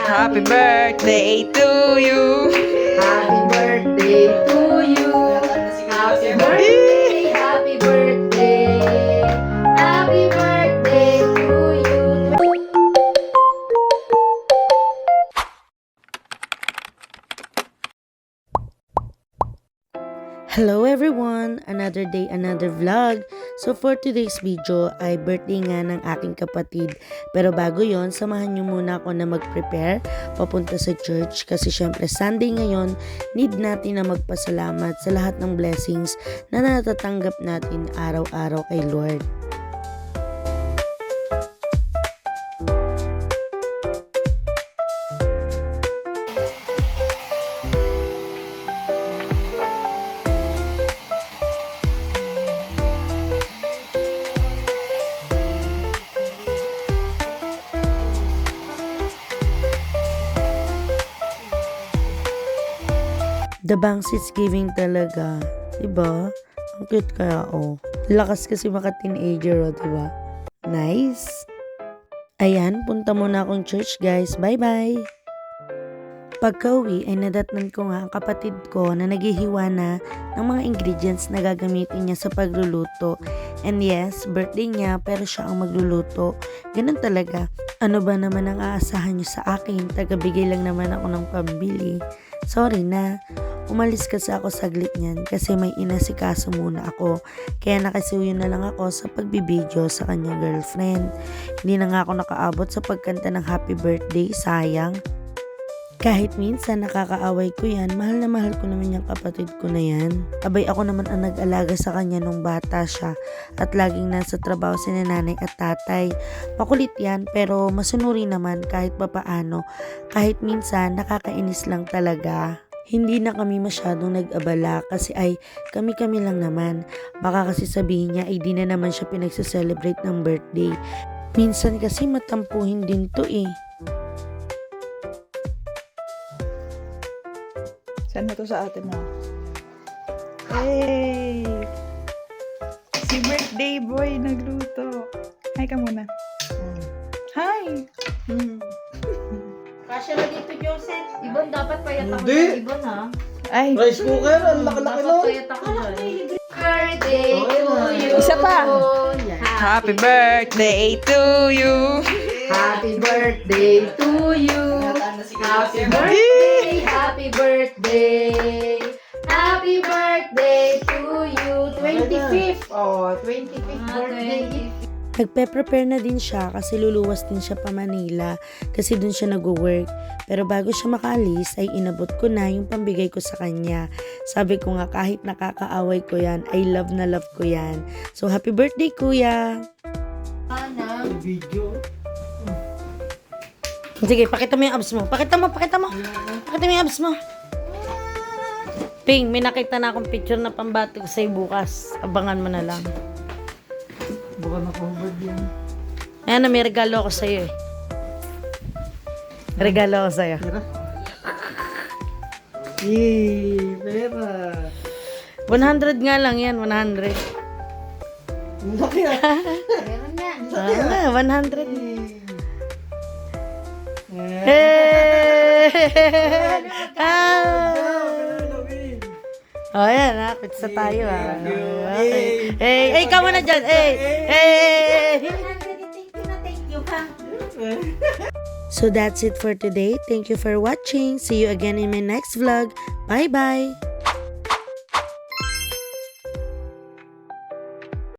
Happy birthday to you. Happy birthday to you. Happy birthday, happy birthday. Happy birthday to you. Hello everyone! Another day, another vlog. So for today's video ay birthday nga ng aking kapatid. Pero bago yon, samahan niyo muna ako na mag-prepare papunta sa church kasi syempre Sunday ngayon, need natin na magpasalamat sa lahat ng blessings na natatanggap natin araw-araw kay Lord. The bangs is giving talaga. Diba? Ang cute kaya, oh. Lakas kasi maka-teenager, oh, diba? Nice. Ayan, punta muna akong church, guys. Bye-bye. Pagka-uwi ay nadatnan ko nga ang kapatid ko na naghihiwa na ng mga ingredients na gagamitin niya sa pagluluto. And yes, birthday niya pero siya ang magluluto. Ganun talaga. Ano ba naman ang aasahan niyo sa akin? Tagabigay lang naman ako ng pambili. Sorry na. Umalis kasi ako saglit niyan kasi may inasikaso muna ako. Kaya nakasuyo na lang ako sa pagbibideo sa kanyang girlfriend. Hindi na nga ako nakaabot sa pagkanta ng happy birthday, sayang. Kahit minsan nakakaaway ko yan, mahal na mahal ko naman yung kapatid ko na yan. Abay ako naman ang nag-alaga sa kanya nung bata siya at laging nasa trabaho si nanay at tatay. Makulit yan pero masunuri naman kahit papaano. Kahit minsan nakakainis lang talaga. Hindi na kami masyadong nag-abala kasi ay kami-kami lang naman. Baka kasi sabihin niya ay di na naman siya pinagsa-celebrate ng birthday. Minsan kasi matampuhin din to eh. Saan na to sa atin mo? Hey! Si birthday boy nagluto. Hi ka muna. Hi! Kasya na dito, Joseph. Ibon, dapat payat ako Hindi. dyan. Ibon, ha? Ay! Rice cooker, ang laki-laki Dapat nun. payat ako dyan. Birthday to you. Isa pa. Yan. Happy birthday to you. Happy birthday to you. Happy birthday, happy birthday. Happy birthday to you. 25th. Oh, 25th birthday. Nagpe-prepare na din siya kasi luluwas din siya pa Manila kasi dun siya nag-work. Pero bago siya makaalis ay inabot ko na yung pambigay ko sa kanya. Sabi ko nga kahit nakakaaway ko yan, I love na love ko yan. So happy birthday kuya! Video. Sige, pakita mo yung abs mo. Pakita mo. Pakita mo yung abs mo. Ping, may nakita na akong picture na pambati ko sa'yo bukas. Abangan mo na lang. Baka na-covered yan. Ayan na, may regalo ako sa'yo eh. Regalo ako sa'yo. Pera. Yay! Pera. 100 nga lang yan, 100. Ang laki ah. Meron yan. Ah, 100. Eh. Hey! Oh, yan ha. Pizza tayo ha. Okay. Hey, hey, ikaw na dyan. Hey, hey! Thank you, ha? So that's it for today. Thank you for watching. See you again in my next vlog. Bye-bye!